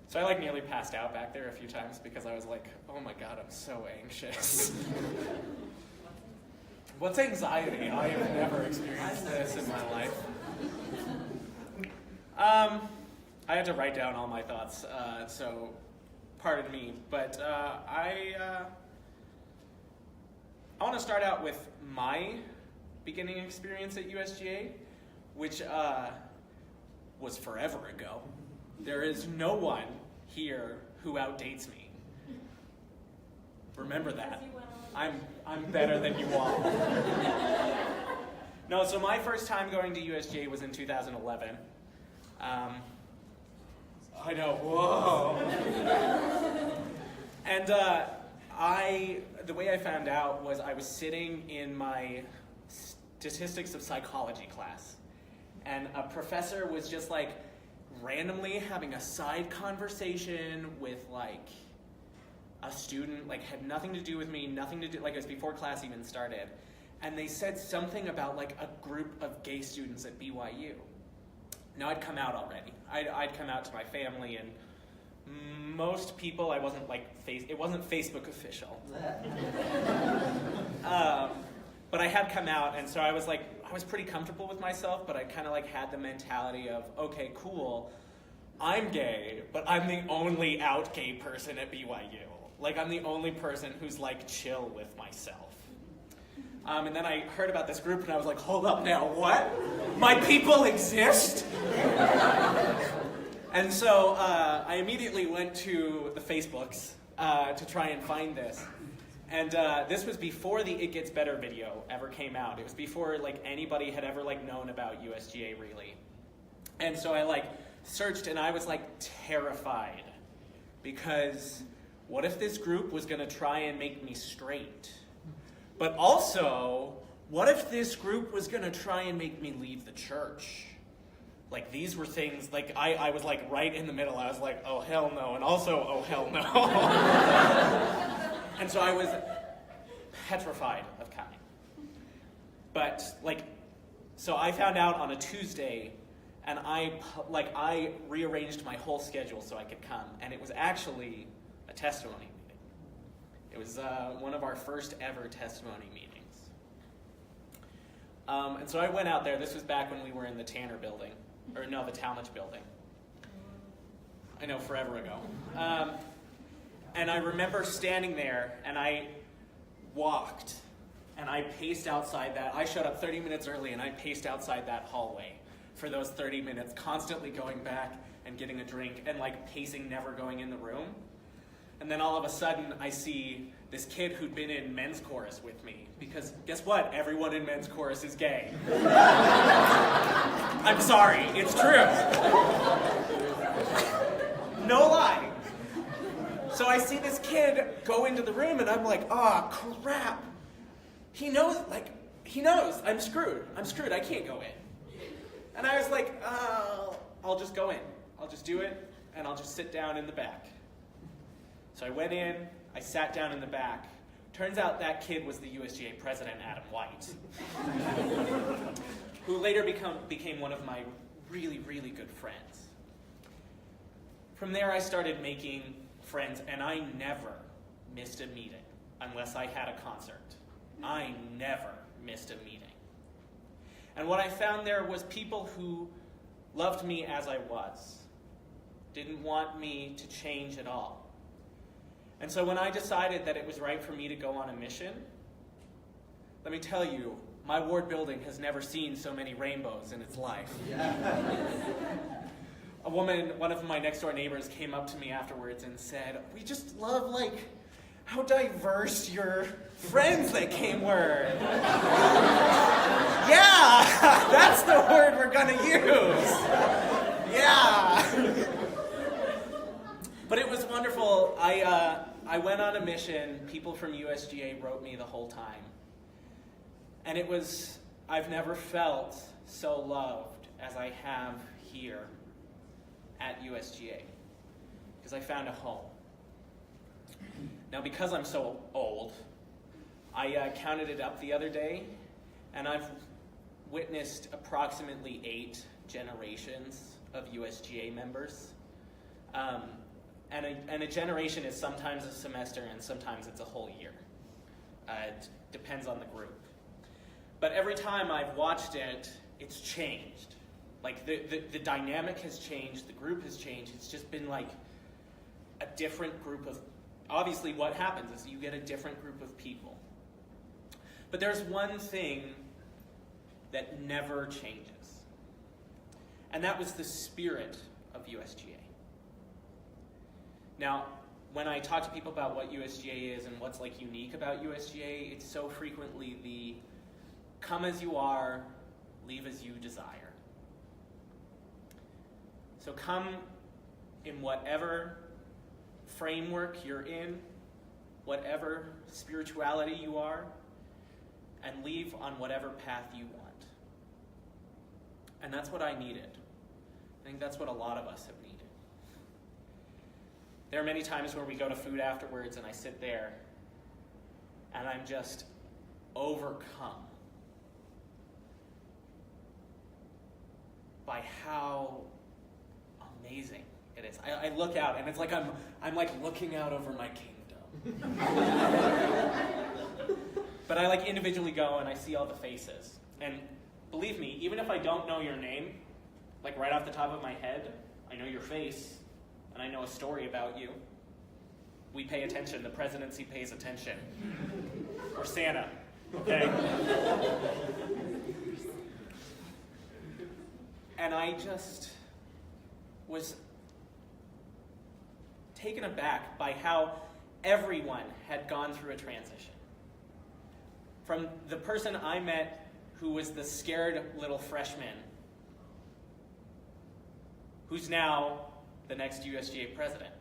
So I nearly passed out back there a few times because I was like, oh my God, I'm so anxious. What's anxiety? I have never experienced this in my life. I had to write down all my thoughts, so pardon me, but I want to start out with my beginning experience at USGA, which was forever ago. There is no one here who outdates me. Remember that. I'm better than you all. No, so my first time going to USGA was in 2011. I know, whoa. And the way I found out was I was sitting in my statistics of psychology class, and a professor was just randomly having a side conversation with a student, had nothing to do with me, nothing to do, it was before class even started. And they said something about a group of gay students at BYU. Now I'd come out already. I'd come out to my family, and most people, I wasn't it wasn't Facebook official. But I had come out, and so I was pretty comfortable with myself, but I kind of had the mentality of, okay, cool, I'm gay, but I'm the only out gay person at BYU. I'm the only person who's chill with myself. And then I heard about this group, and I was like, hold up now, what? My people exist? And so I immediately went to the Facebooks to try and find this. And this was before the It Gets Better video ever came out. It was before anybody had ever known about USGA really. And so I searched, and I was terrified, because what if this group was going to try and make me straight? But also, what if this group was going to try and make me leave the church? These were things, I was right in the middle. I was oh hell no, and also oh hell no. And so I was petrified of coming. But so I found out on a Tuesday, and I rearranged my whole schedule so I could come, and it was actually a testimony meeting. It was one of our first ever testimony meetings. And so I went out there. This was back when we were in the Tanner building, or no, the Talmadge building. I know, forever ago. And I remember standing there, and I walked, and I paced outside that. I showed up 30 minutes early, and I paced outside that hallway for those 30 minutes, constantly going back and getting a drink, and pacing, never going in the room. And then all of a sudden, I see this kid who'd been in men's chorus with me, because guess what? Everyone in men's chorus is gay. I'm sorry, it's true. No lie. So I see this kid go into the room, and I'm oh crap. He knows, I'm screwed. I can't go in. And I was I'll just go in. I'll just do it, and I'll just sit down in the back. So I went in, I sat down in the back. Turns out that kid was the USGA president, Adam White, who later became one of my really, really good friends. From there, I started making friends, and I never missed a meeting unless I had a concert. I never missed a meeting. And what I found there was people who loved me as I was, didn't want me to change at all. And so when I decided that it was right for me to go on a mission, let me tell you, my ward building has never seen so many rainbows in its life. A woman, one of my next door neighbors, came up to me afterwards and said, we just love how diverse your friends that came were. Yeah, that's the word we're gonna use. Yeah. But it was wonderful. I went on a mission. People from USGA wrote me the whole time. And I've never felt so loved as I have here at USGA, because I found a home. Now, because I'm so old, I counted it up the other day, and I've witnessed approximately 8 generations of USGA members. And a generation is sometimes a semester and sometimes it's a whole year. It depends on the group. But every time I've watched it, it's changed. Like the dynamic has changed, the group has changed. It's just been like a different group of, obviously what happens is you get a different group of people. But there's one thing that never changes. And that was the spirit of USGA. Now, when I talk to people about what USGA is and what's like unique about USGA, it's so frequently the come as you are, leave as you desire. So come in whatever framework you're in, whatever spirituality you are, and leave on whatever path you want. And that's what I needed. I think that's what a lot of us have needed. There are many times where we go to food afterwards and I sit there and I'm just overcome by how amazing it is. I look out and it's like I'm like looking out over my kingdom. But I like individually go and I see all the faces. And believe me, even if I don't know your name, like right off the top of my head, I know your face and I know a story about you. We pay attention. The presidency pays attention. Or Santa, okay? And I just was taken aback by how everyone had gone through a transition. From the person I met who was the scared little freshman, who's now the next USGA president.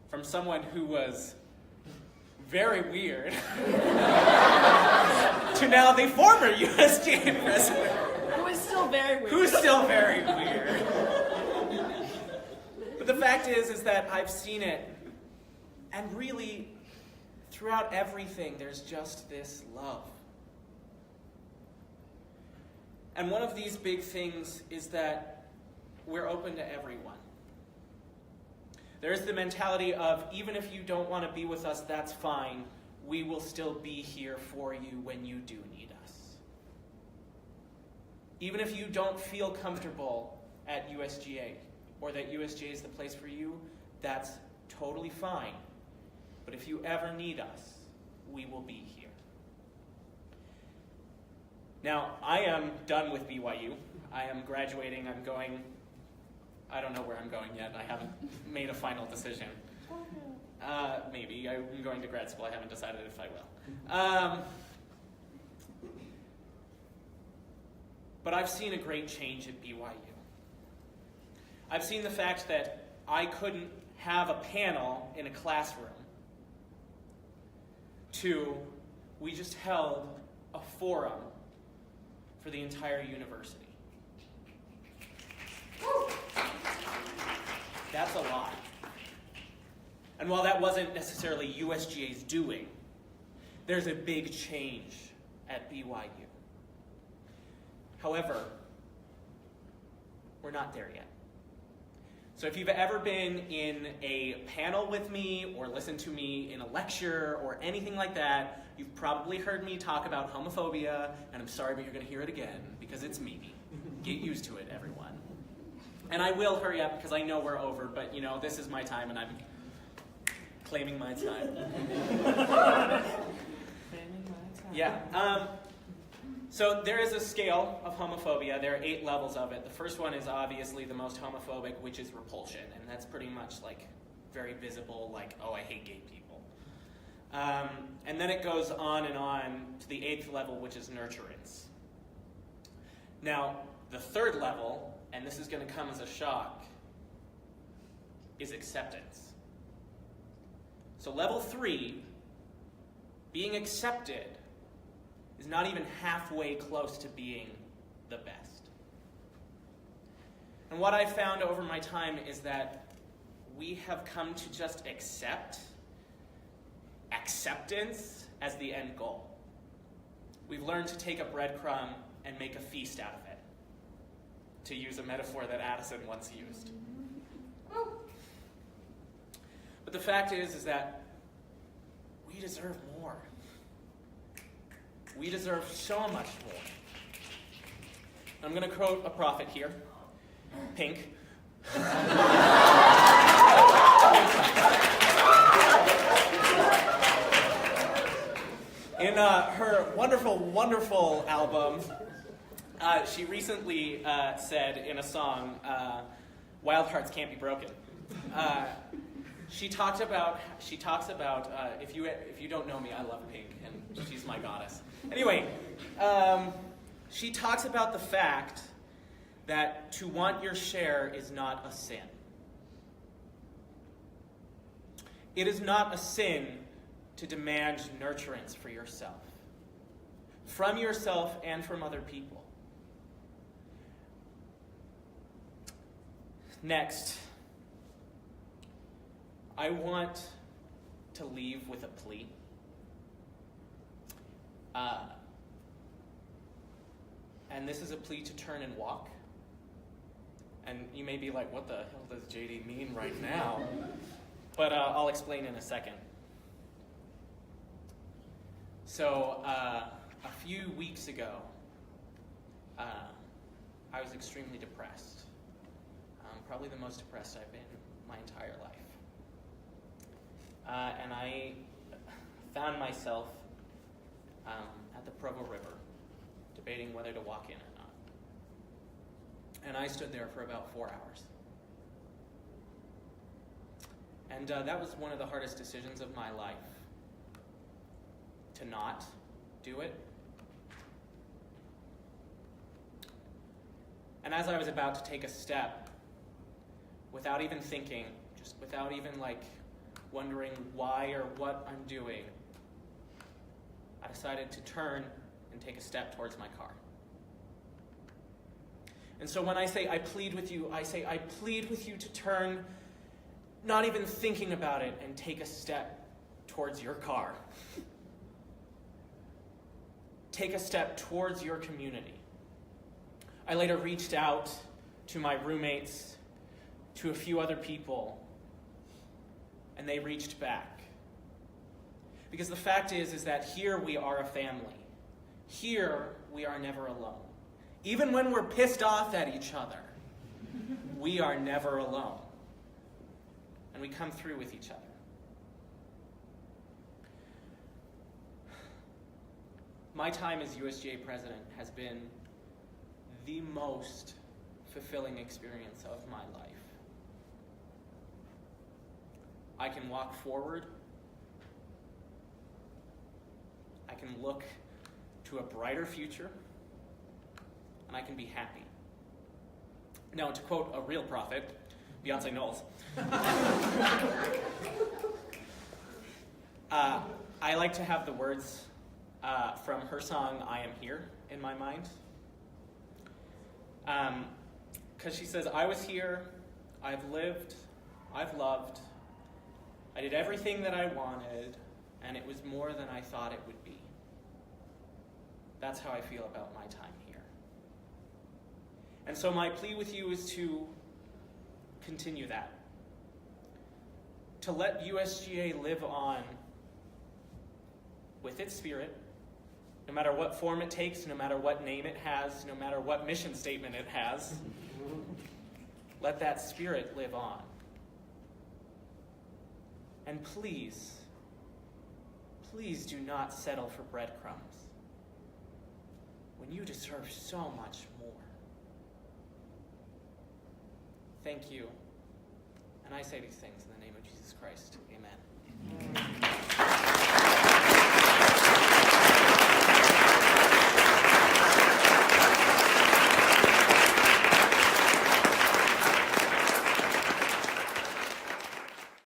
From someone who was very weird to now the former USGA president. Who is still very weird. Who's still very weird. But the fact is that I've seen it, and really, throughout everything, there's just this love. And one of these big things is that we're open to everyone. There's the mentality of, even if you don't want to be with us, that's fine. We will still be here for you when you do need us. Even if you don't feel comfortable at USGA, or that USGA is the place for you, that's totally fine. But if you ever need us, we will be here. Now, I am done with BYU. I am graduating. I'm going, I don't know where I'm going yet. I haven't made a final decision. Maybe. I'm going to grad school. I haven't decided if I will. But I've seen a great change at BYU. I've seen the fact that I couldn't have a panel in a classroom to we just held a forum for the entire university. That's a lot. And while that wasn't necessarily USGA's doing, there's a big change at BYU. However, we're not there yet. So if you've ever been in a panel with me or listened to me in a lecture or anything like that, you've probably heard me talk about homophobia, and I'm sorry, but you're going to hear it again because it's me. Get used to it, everyone. And I will hurry up because I know we're over, but this is my time and I'm claiming my time. Yeah. So there is a scale of homophobia. There are 8 levels of it. The first one is obviously the most homophobic, which is repulsion. And that's pretty much like very visible, like, oh, I hate gay people. And then it goes on and on to the 8th level, which is nurturance. Now, the 3rd level, and this is going to come as a shock, is acceptance. So level 3, being accepted, is not even halfway close to being the best. And what I've found over my time is that we have come to just accept acceptance as the end goal. we've learned to take a breadcrumb and make a feast out of it, to use a metaphor that Addison once used. But the fact is that we deserve more. We deserve so much more. I'm going to quote a prophet here, Pink. In her wonderful, wonderful album, she recently said in a song, "Wild Hearts Can't Be Broken." She talks about if you don't know me, I love Pink, and she's my goddess. Anyway, she talks about the fact that to want your share is not a sin. It is not a sin to demand nurturance for yourself, from yourself and from other people. Next, I want to leave with a plea. And this is a plea to turn and walk. And you may be like, what the hell does JD mean right now? But I'll explain in a second. So, a few weeks ago, I was extremely depressed. Probably the most depressed I've been my entire life. And I found myself at the Provo River, debating whether to walk in or not. And I stood there for about 4 hours. And that was one of the hardest decisions of my life, to not do it. And as I was about to take a step, without even thinking, just without even wondering why or what I'm doing, I decided to turn and take a step towards my car. And so when I say I plead with you, I say I plead with you to turn, not even thinking about it, and take a step towards your car. Take a step towards your community. I later reached out to my roommates, to a few other people, and they reached back. Because the fact is that here we are a family. Here we are never alone. Even when we're pissed off at each other, we are never alone. And we come through with each other. My time as USGA president has been the most fulfilling experience of my life. I can walk forward. I can look to a brighter future. And I can be happy. Now, to quote a real prophet, Beyonce Knowles, I like to have the words from her song, "I Am Here," in my mind. Because she says, "I was here, I've lived, I've loved, I did everything that I wanted, and it was more than I thought it would be." That's how I feel about my time here. And so my plea with you is to continue that. To let USGA live on with its spirit, no matter what form it takes, no matter what name it has, no matter what mission statement it has. Let that spirit live on. And please, please do not settle for breadcrumbs when you deserve so much more. Thank you. And I say these things in the name of Jesus Christ. Amen.